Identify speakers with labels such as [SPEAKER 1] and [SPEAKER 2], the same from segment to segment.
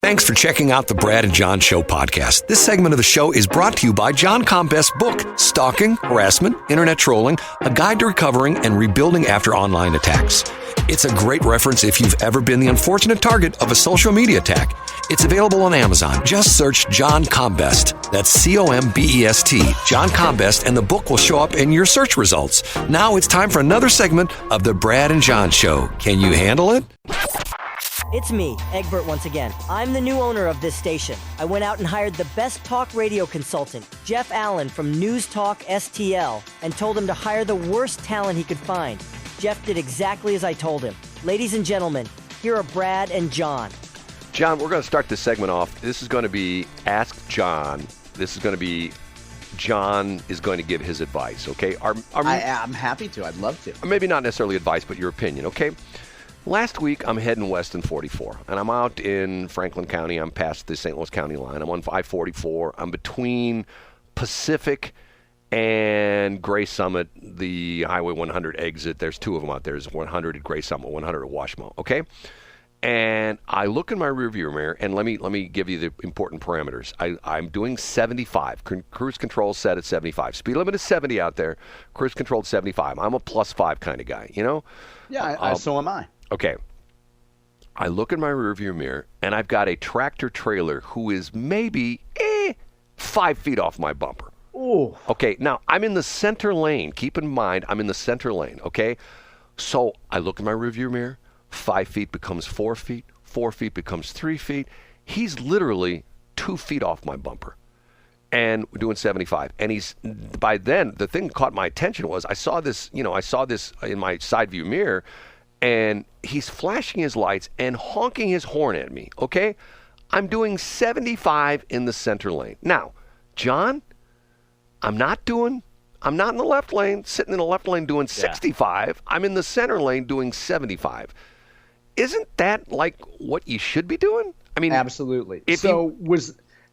[SPEAKER 1] Thanks for checking out the Brad and John Show podcast. This segment of the show is brought to you by John Combest's book, Stalking, Harassment, Internet Trolling, A Guide to Recovering and Rebuilding After Online Attacks. It's a great reference if you've ever been the unfortunate target of a social media attack. It's available on Amazon. Just search John Combest. That's C-O-M-B-E-S-T, John Combest, and the book will show up in your search results. Now it's time for another segment of the Brad and John Show. Can you handle it?
[SPEAKER 2] It's me, Eggburt, once again. I'm the new owner of this station. I went out and hired the best talk radio consultant, Jeff Allen from News Talk STL, and told him to hire the worst talent he could find. Jeff did exactly as I told him. Ladies and gentlemen, here are Brad and John.
[SPEAKER 3] John, we're going to start this segment off. This is going to be Ask John. This is going to be John is going to give his advice, okay?
[SPEAKER 4] I'm happy to. I'd love to.
[SPEAKER 3] Maybe not necessarily advice, but your opinion, okay? Last week, I'm heading west in 44, and I'm out in Franklin County. I'm past the St. Louis County line. I'm on I-44. I'm between Pacific and Gray Summit, the Highway 100 exit. There's two of them out there. There's 100 at Gray Summit, 100 at Washmo, okay? And I look in my rearview mirror, and let me give you the important parameters. I'm doing 75. Cruise control set at 75. Speed limit is 70 out there. Cruise control at 75. I'm a +5 kind of guy, you know?
[SPEAKER 4] Yeah, so am I.
[SPEAKER 3] Okay. I look in my rearview mirror, and I've got a tractor trailer who is maybe 5 feet off my bumper.
[SPEAKER 4] Ooh.
[SPEAKER 3] Okay, now I'm in the center lane. Keep in mind, I'm in the center lane, okay? So I look in my rearview mirror. 5 feet becomes 4 feet. 4 feet becomes 3 feet. He's literally 2 feet off my bumper. And we're doing 75. And he's, by then, the thing that caught my attention was I saw this in my side view mirror, and he's flashing his lights and honking his horn at me, okay? I'm doing 75 in the center lane. Now, John, I'm not in the left lane, sitting in the left lane doing 65. Yeah. I'm in the center lane doing 75. Isn't that like what you should be doing? I mean,
[SPEAKER 4] absolutely.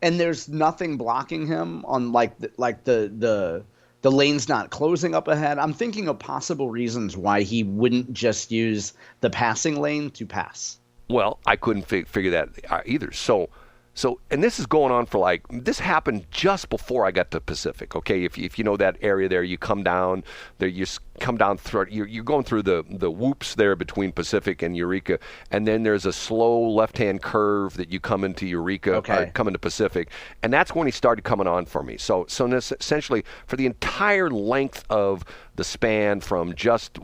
[SPEAKER 4] And there's nothing blocking him on the lane's not closing up ahead. I'm thinking of possible reasons why he wouldn't just use the passing lane to pass.
[SPEAKER 3] Well, I couldn't figure that either. So, and this is going on for this happened just before I got to Pacific. Okay, if you know that area there, you come down there, you're going through the whoops there between Pacific and Eureka, and then there's a slow left-hand curve that you come into Eureka, come into Pacific, and that's when he started coming on for me. So essentially, for the entire length of the span from just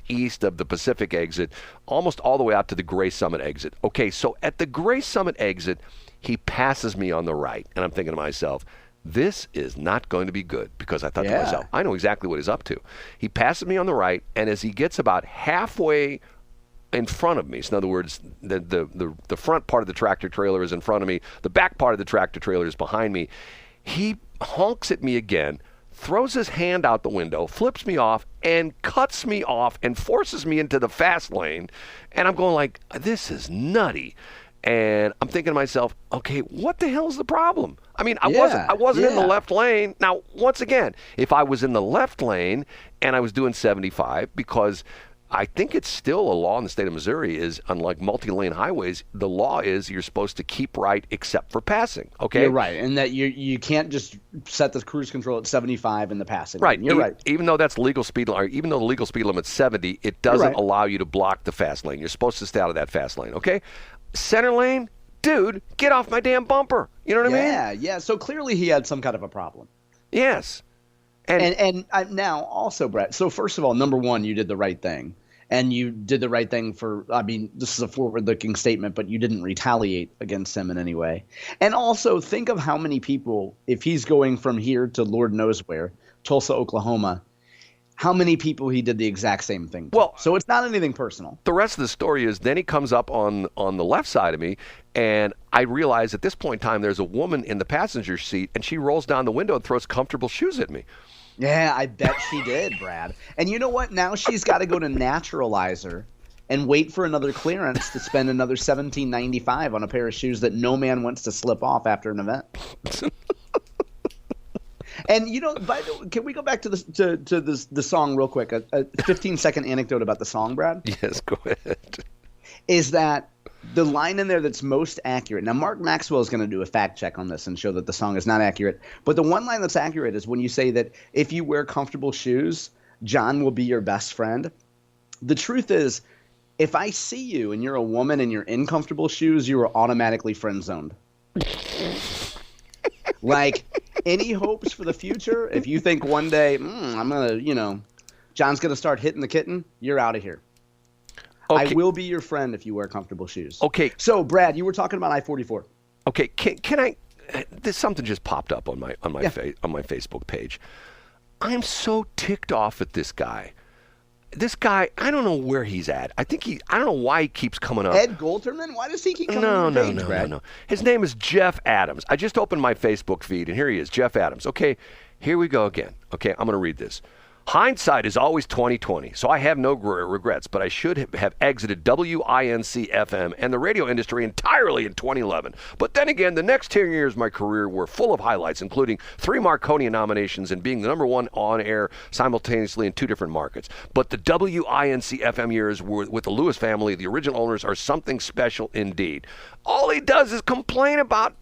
[SPEAKER 3] east of the Pacific exit, almost all the way out to the Gray Summit exit. Okay, so at the Gray Summit exit, he passes me on the right, and I'm thinking to myself, this is not going to be good, because I thought to myself, I know exactly what he's up to. He passes me on the right, and as he gets about halfway in front of me, so in other words, the front part of the tractor trailer is in front of me, the back part of the tractor trailer is behind me, he honks at me again, throws his hand out the window, flips me off, and cuts me off and forces me into the fast lane. And I'm going like, this is nutty. And I'm thinking to myself, okay, what the hell's the problem? I mean, I wasn't in the left lane. Now, once again, if I was in the left lane and I was doing 75, because I think it's still a law in the state of Missouri is, unlike multi-lane highways, the law is you're supposed to keep right except for passing, okay?
[SPEAKER 4] You're right, and that you can't just set the cruise control at 75 in the passing
[SPEAKER 3] lane.
[SPEAKER 4] You're right.
[SPEAKER 3] Even though that's legal speed, or even though the legal speed limit's 70, it doesn't allow you to block the fast lane. You're supposed to stay out of that fast lane, okay? Center lane, dude, get off my damn bumper. You know what I mean?
[SPEAKER 4] Yeah. So clearly he had some kind of a problem.
[SPEAKER 3] Yes.
[SPEAKER 4] And now also, Brett, so first of all, number one, you did the right thing. And you did the right thing this is a forward-looking statement, but you didn't retaliate against him in any way. And also think of how many people, if he's going from here to Lord knows where, Tulsa, Oklahoma, how many people he did the exact same thing to. Well, so it's not anything personal.
[SPEAKER 3] The rest of the story is then he comes up on the left side of me, and I realize at this point in time there's a woman in the passenger seat, and she rolls down the window and throws comfortable shoes at me.
[SPEAKER 4] Yeah, I bet she did, Brad. And you know what? Now she's got to go to Naturalizer and wait for another clearance to spend another $17.95 on a pair of shoes that no man wants to slip off after an event. And by the way, can we go back to the song real quick? A 15-second anecdote about the song, Brad.
[SPEAKER 3] Yes, go ahead.
[SPEAKER 4] is that the line in there that's most accurate. Now, Mark Maxwell is going to do a fact check on this and show that the song is not accurate. But the one line that's accurate is when you say that if you wear comfortable shoes, John will be your best friend. The truth is, if I see you and you're a woman and you're in comfortable shoes, you are automatically friend zoned. Like, any hopes for the future? If you think one day, I'm going to, John's going to start hitting the kitten, you're out of here. Okay. I will be your friend if you wear comfortable shoes.
[SPEAKER 3] Okay.
[SPEAKER 4] So, Brad, you were talking about I-44.
[SPEAKER 3] Okay. Can I? There's something just popped up on my Facebook page. I'm so ticked off at this guy. This guy, I don't know where he's at. I don't know why he keeps coming up.
[SPEAKER 4] Ed Golterman? Why does he keep coming on your page, Brad?
[SPEAKER 3] No. His name is Jeff Adams. I just opened my Facebook feed, and here he is, Jeff Adams. Okay, here we go again. Okay, I'm going to read this. Hindsight is always 20/20, so I have no regrets, but I should have exited WINC-FM and the radio industry entirely in 2011. But then again, the next 10 years of my career were full of highlights, including 3 Marconi nominations and being the #1 on air simultaneously in 2 different markets. But the WINC-FM years with the Lewis family, the original owners, are something special indeed. All he does is complain about,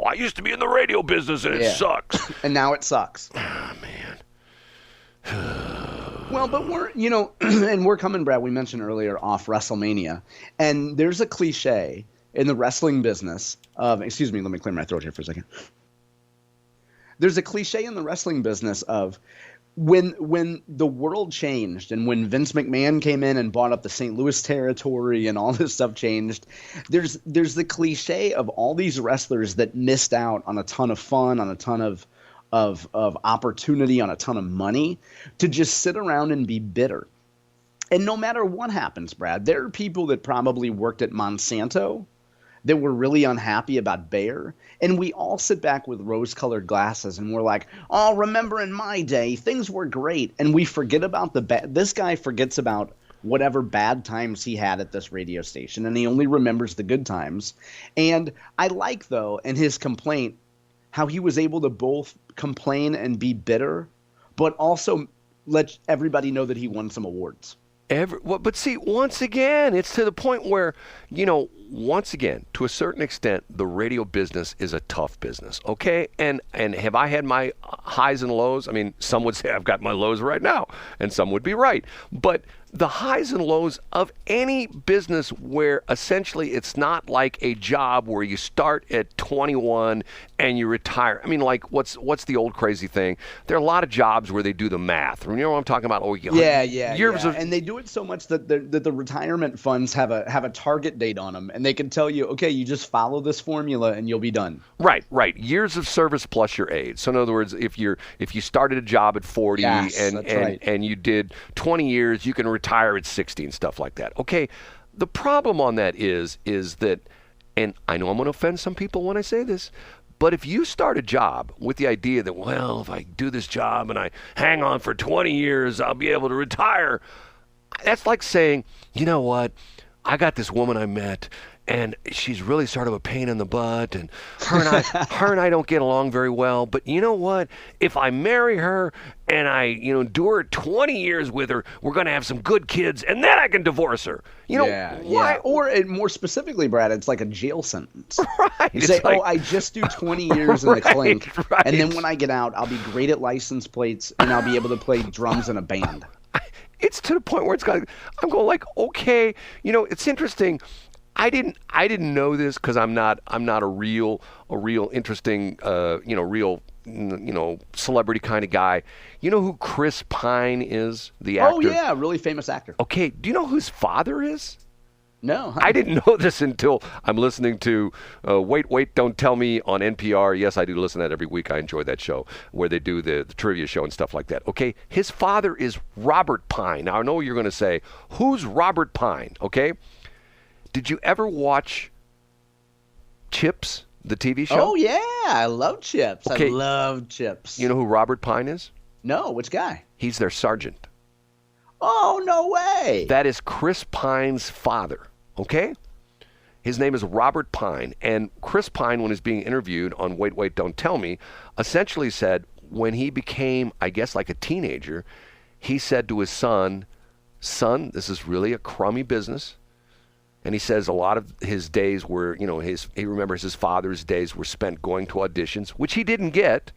[SPEAKER 3] I used to be in the radio business and it sucks.
[SPEAKER 4] And now it sucks.
[SPEAKER 3] Ah, man.
[SPEAKER 4] Well, but we're, and we're coming, Brad, we mentioned earlier, off WrestleMania. And there's a cliche in the wrestling business of, excuse me, let me clear my throat here for a second. There's a cliche in the wrestling business of when the world changed and when Vince McMahon came in and bought up the St. Louis territory and all this stuff changed, there's the cliche of all these wrestlers that missed out on a ton of fun, on a ton of opportunity, on a ton of money, to just sit around and be bitter. And no matter what happens, Brad, there are people that probably worked at Monsanto that were really unhappy about Bayer, and we all sit back with rose-colored glasses and we're like, oh, remember in my day, things were great. And we forget about this guy forgets about whatever bad times he had at this radio station, and he only remembers the good times. And I like, though, in his complaint, how he was able to both complain and be bitter, but also let everybody know that he won some awards.
[SPEAKER 3] But see, once again, it's to the point where, once again, to a certain extent, the radio business is a tough business, okay? And have I had my highs and lows? I mean, some would say I've got my lows right now, and some would be right. But the highs and lows of any business where essentially it's not like a job where you start at 21 and you retire. I mean, like, what's the old crazy thing? There are a lot of jobs where they do the math. You know what I'm talking about?
[SPEAKER 4] And they do it so much that the retirement funds have a target date on them, and they can tell you, okay, you just follow this formula and you'll be done.
[SPEAKER 3] Right. Years of service plus your age. So in other words, if you started a job at 40 and you did 20 years, you can retire at 60 and stuff like that. Okay, the problem on that is that, and I know I'm going to offend some people when I say this, but if you start a job with the idea that, well, if I do this job and I hang on for 20 years, I'll be able to retire, that's like saying, you know what, I got this woman I met, and she's really sort of a pain in the butt, and her and I don't get along very well. But you know what? If I marry her and I, endure 20 years with her, we're going to have some good kids, and then I can divorce her. Why?
[SPEAKER 4] Yeah. Or more specifically, Brad, it's like a jail sentence.
[SPEAKER 3] Right.
[SPEAKER 4] You say, I just do 20 years in the clink, and then when I get out, I'll be great at license plates, and I'll be able to play drums in a band.
[SPEAKER 3] It's to the point where I'm going like, okay, it's interesting. I didn't know this because I'm not a real interesting real celebrity kind of guy. You know who Chris Pine is, the actor?
[SPEAKER 4] Oh yeah, really famous actor.
[SPEAKER 3] Okay, do you know who his father is?
[SPEAKER 4] No.
[SPEAKER 3] I didn't know this until I'm listening to Wait, Don't Tell Me on NPR. Yes, I do listen to that every week. I enjoy that show where they do the trivia show and stuff like that. Okay, his father is Robert Pine. Now, I know what you're going to say. Who's Robert Pine? Okay, did you ever watch Chips, the TV show?
[SPEAKER 4] Oh, yeah, I love Chips.
[SPEAKER 3] Okay.
[SPEAKER 4] I love Chips.
[SPEAKER 3] You know who Robert Pine is?
[SPEAKER 4] No, which guy?
[SPEAKER 3] He's their sergeant.
[SPEAKER 4] Oh, no way.
[SPEAKER 3] That is Chris Pine's father. Okay? His name is Robert Pine. And Chris Pine, when he's being interviewed on Wait, Don't Tell Me, essentially said when he became, I guess, like a teenager, he said to his son, this is really a crummy business, And he says a lot of his days were, he remembers his father's days were spent going to auditions, which he didn't get.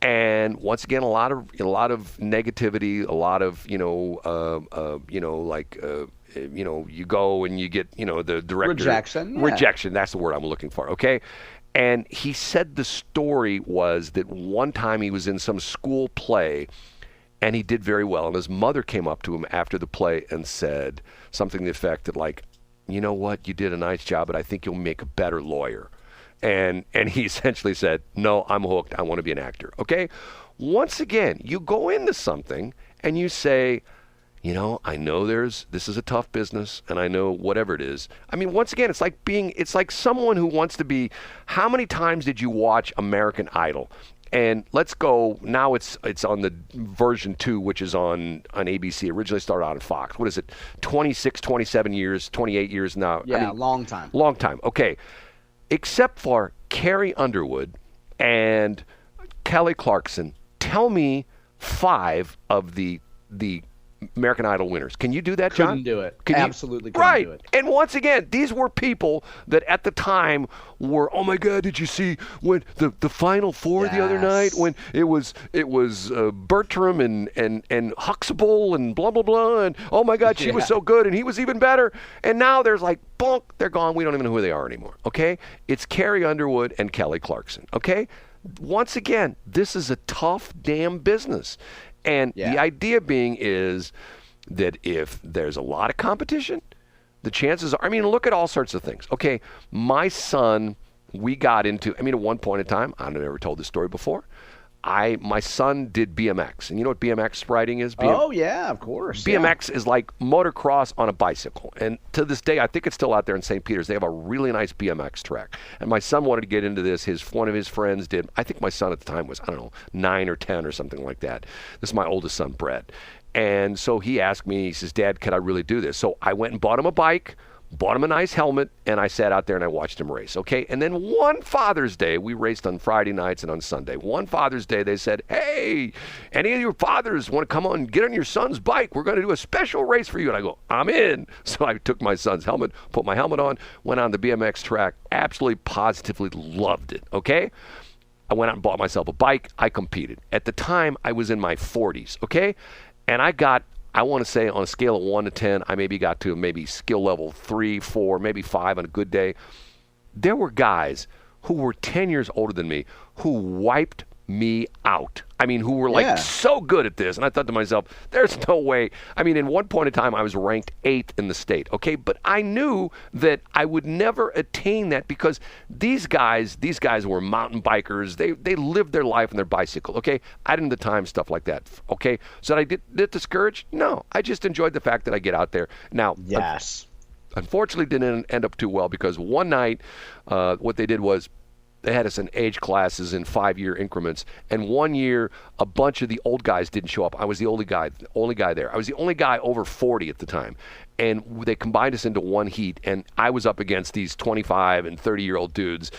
[SPEAKER 3] And once again, a lot of negativity, a lot of you go and you get the director rejection. That's the word I'm looking for. Okay, and he said the story was that one time he was in some school play, and he did very well, and his mother came up to him after the play and said something to the effect that, like, you know what, you did a nice job, but I think you'll make a better lawyer. And he essentially said, no, I'm hooked. I want to be an actor. Okay? Once again, you go into something and you say, I know this is a tough business, and I know whatever it is. I mean, once again, it's like someone who wants to be, how many times did you watch American Idol? And let's go, now it's on the version 2, which is on ABC. Originally started out on Fox. What is it, 26, 27 years, 28 years now?
[SPEAKER 4] Yeah, long time.
[SPEAKER 3] Long time, okay. Except for Carrie Underwood and Kelly Clarkson, tell me 5 of the American Idol winners. Can you do that, John?
[SPEAKER 4] Couldn't do it. Absolutely couldn't
[SPEAKER 3] right.
[SPEAKER 4] do it.
[SPEAKER 3] And once again, these were people that at the time were, oh my God, did you see when the Final Four the other night when it was Bertram and Huxtable and blah blah blah, and oh my God, she was so good and he was even better. And now there's like, bonk, they're gone. We don't even know who they are anymore. Okay, it's Carrie Underwood and Kelly Clarkson. Okay, once again, this is a tough damn business. And the idea being is that if there's a lot of competition, the chances are, look at all sorts of things. Okay, my son, we got into, at one point in time, I've never told this story before, my son did BMX. And you know what BMX riding is?
[SPEAKER 4] Oh, yeah, of course.
[SPEAKER 3] BMX is like motocross on a bicycle. And to this day, I think it's still out there in St. Peter's. They have a really nice BMX track. And my son wanted to get into this. One of his friends did. I think my son at the time was, 9 or 10 or something like that. This is my oldest son, Brett. And so he asked me, he says, Dad, could I really do this? So I went and bought him a bike, bought him a nice helmet, and I sat out there and I watched him race, okay? And then one Father's Day, we raced on Friday nights and on Sunday. One Father's Day, they said, hey, any of your fathers want to come on and get on your son's bike? We're going to do a special race for you. And I go, I'm in. So I took my son's helmet, put my helmet on, went on the BMX track, absolutely positively loved it, okay? I went out and bought myself a bike. I competed. At the time, I was in my 40s, okay? And I want to say on a scale of 1 to 10, I maybe got to maybe skill level 3, 4, maybe 5 on a good day. There were guys who were 10 years older than me who wiped me out. Who were like so good at this. And I thought to myself, there's no way. In one point in time, I was ranked 8th in the state. Okay, but I knew that I would never attain that because these guys were mountain bikers. They lived their life on their bicycle. Okay, I didn't have the time, stuff like that. Okay, so did I get discouraged? No, I just enjoyed the fact that I get out there. Now, unfortunately, didn't end up too well because one night, what they did was, they had us in age classes in 5-year increments. And one year, a bunch of the old guys didn't show up. I was the only guy there. I was the only guy over 40 at the time. And they combined us into one heat. And I was up against these 25 and 30-year-old dudes.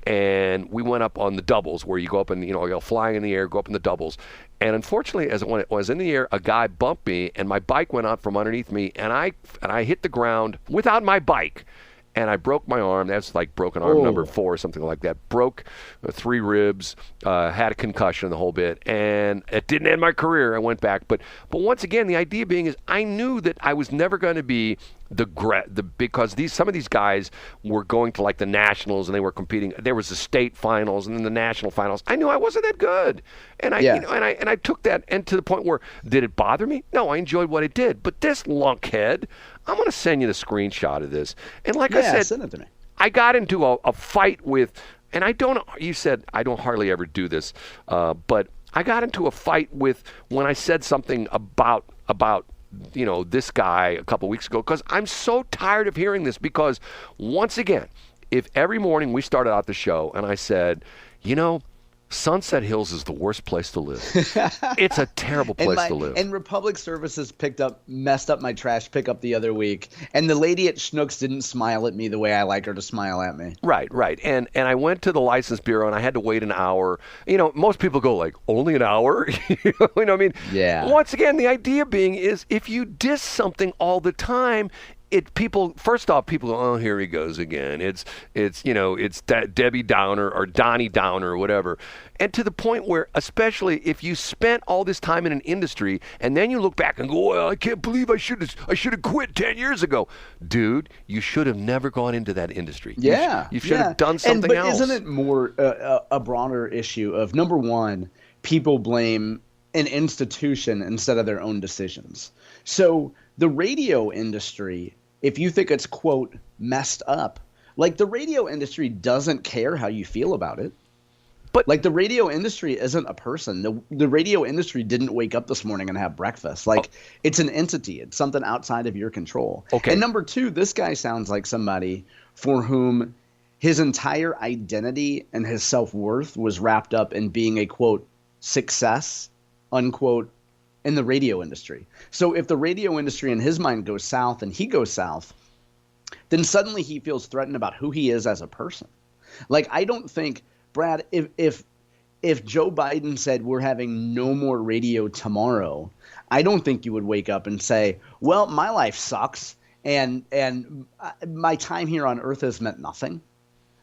[SPEAKER 3] And we went up on the doubles where you go up and, you go flying in the air, go up in the doubles. And unfortunately, when it was in the air, a guy bumped me and my bike went out from underneath me. And I hit the ground without my bike. And I broke my arm. That's like broken arm number 4 or something like that. Broke 3 ribs, had a concussion, the whole bit. And it didn't end my career. I went back. But once again, the idea being is I knew that I was never going to be because some of these guys were going to like the nationals and they were competing. There was the state finals and then the national finals. I knew I wasn't that good, and I took that, and to the point where did it bother me? No, I enjoyed what I did. But this lunkhead, I'm going to send you the screenshot of this. And like I said,
[SPEAKER 4] send it to me. I
[SPEAKER 3] got into a fight with, and you said I don't hardly ever do this, but I got into a fight with when I said something about this guy a couple weeks ago, because I'm so tired of hearing this. Because once again, if every morning we started out the show and I said, Sunset Hills is the worst place to live. It's a terrible place to live.
[SPEAKER 4] And Republic Services messed up my trash pickup the other week. And the lady at Schnucks didn't smile at me the way I like her to smile at me.
[SPEAKER 3] Right. And I went to the license bureau and I had to wait an hour. Most people go like, only an hour? You know what I mean?
[SPEAKER 4] Yeah.
[SPEAKER 3] Once again, the idea being is if you diss something all the time, people, first off, people go, oh, here he goes again. It's Debbie Downer or Donnie Downer or whatever. And to the point where, especially if you spent all this time in an industry and then you look back and go, well, I can't believe I should have quit 10 years ago. Dude, you should have never gone into that industry.
[SPEAKER 4] Yeah.
[SPEAKER 3] You should have done something
[SPEAKER 4] but
[SPEAKER 3] else.
[SPEAKER 4] Isn't it more a broader issue of, number one, people blame an institution instead of their own decisions. So the radio industry, if you think it's, quote, messed up, like the radio industry doesn't care how you feel about it. But like the radio industry isn't a person. The radio industry didn't wake up this morning and have breakfast. Like it's an entity. It's something outside of your control.
[SPEAKER 3] Okay.
[SPEAKER 4] And number two, this guy sounds like somebody for whom his entire identity and his self-worth was wrapped up in being a, quote, success, unquote, in the radio industry. So if the radio industry in his mind goes south and he goes south, then suddenly he feels threatened about who he is as a person. Like, I don't think, Brad, if Joe Biden said we're having no more radio tomorrow, I don't think you would wake up and say, well, my life sucks and my time here on earth has meant nothing.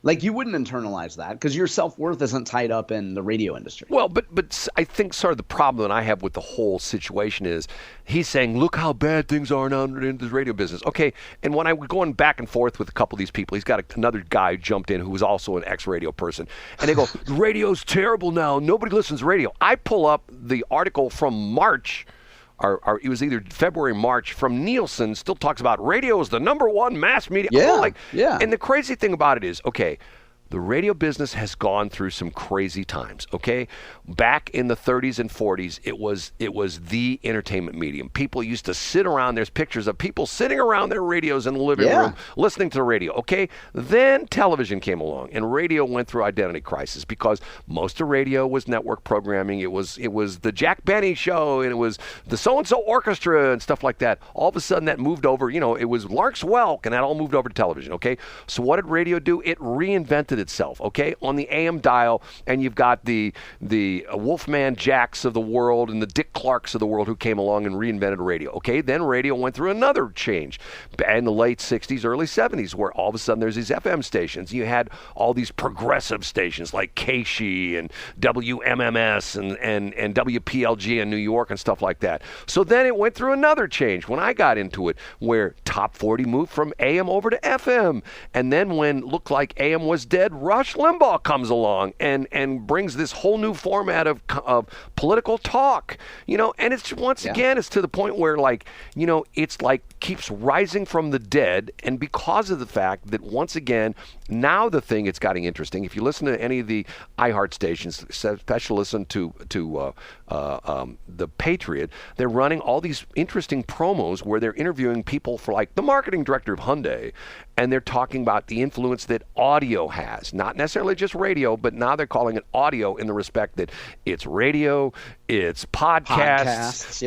[SPEAKER 4] Like, you wouldn't internalize that because your self-worth isn't tied up in the radio industry.
[SPEAKER 3] Well, but I think sort of the problem that I have with the whole situation is he's saying, look how bad things are now in the radio business. Okay, and when I was going back and forth with a couple of these people, he's got another guy jumped in who was also an ex-radio person, and they go, radio's terrible now. Nobody listens to radio. I pull up the article from March, or it was either February, March, from Nielsen, still talks about radio is the number one mass media.
[SPEAKER 4] Yeah.
[SPEAKER 3] And the crazy thing about it is, okay, the radio business has gone through some crazy times, okay? Back in the 30s and 40s, it was the entertainment medium. People used to sit around. There's pictures of people sitting around their radios in the living room listening to the radio, okay? Then television came along, and radio went through identity crisis because most of radio was network programming. It was the Jack Benny show, and it was the so-and-so orchestra and stuff like that. All of a sudden, that moved over. It was Lark's Welk, and that all moved over to television, okay? So what did radio do? It reinvented itself, okay, on the AM dial, and you've got the Wolfman Jacks of the world and the Dick Clarks of the world who came along and reinvented radio, okay? Then radio went through another change in the late 60s, early 70s, where all of a sudden there's these FM stations. You had all these progressive stations like KSHE and WMMS and WPLG in New York and stuff like that. So then it went through another change when I got into it, where Top 40 moved from AM over to FM, and then when it looked like AM was dead, Rush Limbaugh comes along and brings this whole new format of political talk, and it's again, it's to the point where it's like keeps rising from the dead, and because of the fact that once again, now the thing it's getting interesting. If you listen to any of the iHeart stations, especially listen to the Patriot, they're running all these interesting promos where they're interviewing people for like the marketing director of Hyundai, and they're talking about the influence that audio has, not necessarily just radio, but now they're calling it audio in the respect that it's radio, it's podcasts,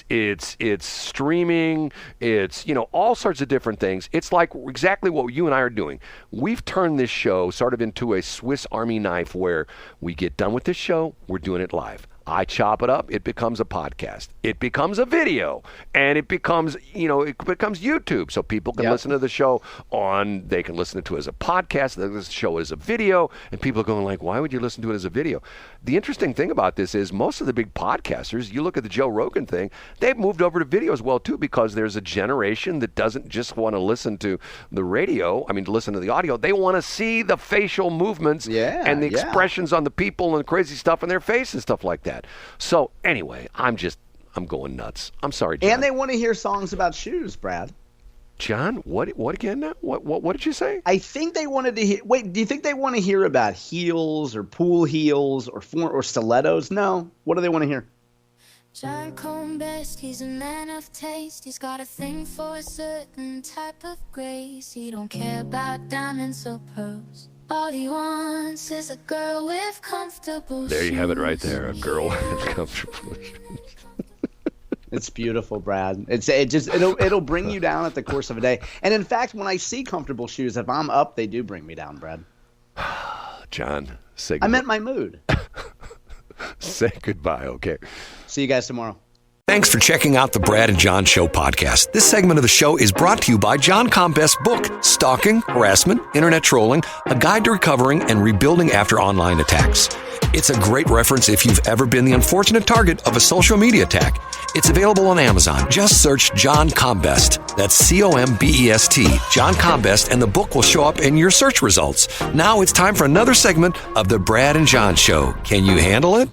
[SPEAKER 3] it's streaming, it's all sorts of different things. It's like exactly what you and I are doing. We've turned this show sort of into a Swiss Army knife where we get done with this show, we're doing it live. I chop it up, it becomes a podcast. It becomes a video, and it becomes YouTube. So people can listen to the show they can listen to it as a podcast, the show as a video, and people are going like, why would you listen to it as a video? The interesting thing about this is most of the big podcasters, you look at the Joe Rogan thing, they've moved over to video as well too, because there's a generation that doesn't just want to listen to the radio, to listen to the audio. They want to see the facial movements and the expressions on the people and the crazy stuff in their face and stuff like that. So anyway, I'm going nuts. I'm sorry, John.
[SPEAKER 4] And they want to hear songs about shoes, Brad.
[SPEAKER 3] John, what again now? What did you say?
[SPEAKER 4] I think they wanted to hear. Wait, do you think they want to hear about heels or pool heels or stilettos? No. What do they want to hear?
[SPEAKER 5] John Cone best, he's a man of taste. He's got a thing for a certain type of grace. He don't care about diamonds or pearls. All he wants is a girl with comfortable shoes.
[SPEAKER 3] There you have it right there, a girl with comfortable shoes.
[SPEAKER 4] It's beautiful, Brad. It'll bring you down at the course of a day. And in fact, when I see comfortable shoes, if I'm up, they do bring me down, Brad.
[SPEAKER 3] John, say goodbye.
[SPEAKER 4] I meant my mood.
[SPEAKER 3] Say goodbye, okay?
[SPEAKER 4] See you guys tomorrow.
[SPEAKER 1] Thanks for checking out the Brad and John Show podcast. This segment of the show is brought to you by John Combest's book, Stalking, Harassment, Internet Trolling, A Guide to Recovering and Rebuilding After Online Attacks. It's a great reference if you've ever been the unfortunate target of a social media attack. It's available on Amazon. Just search John Combest. That's C-O-M-B-E-S-T, John Combest, and the book will show up in your search results. Now it's time for another segment of the Brad and John Show. Can you handle it?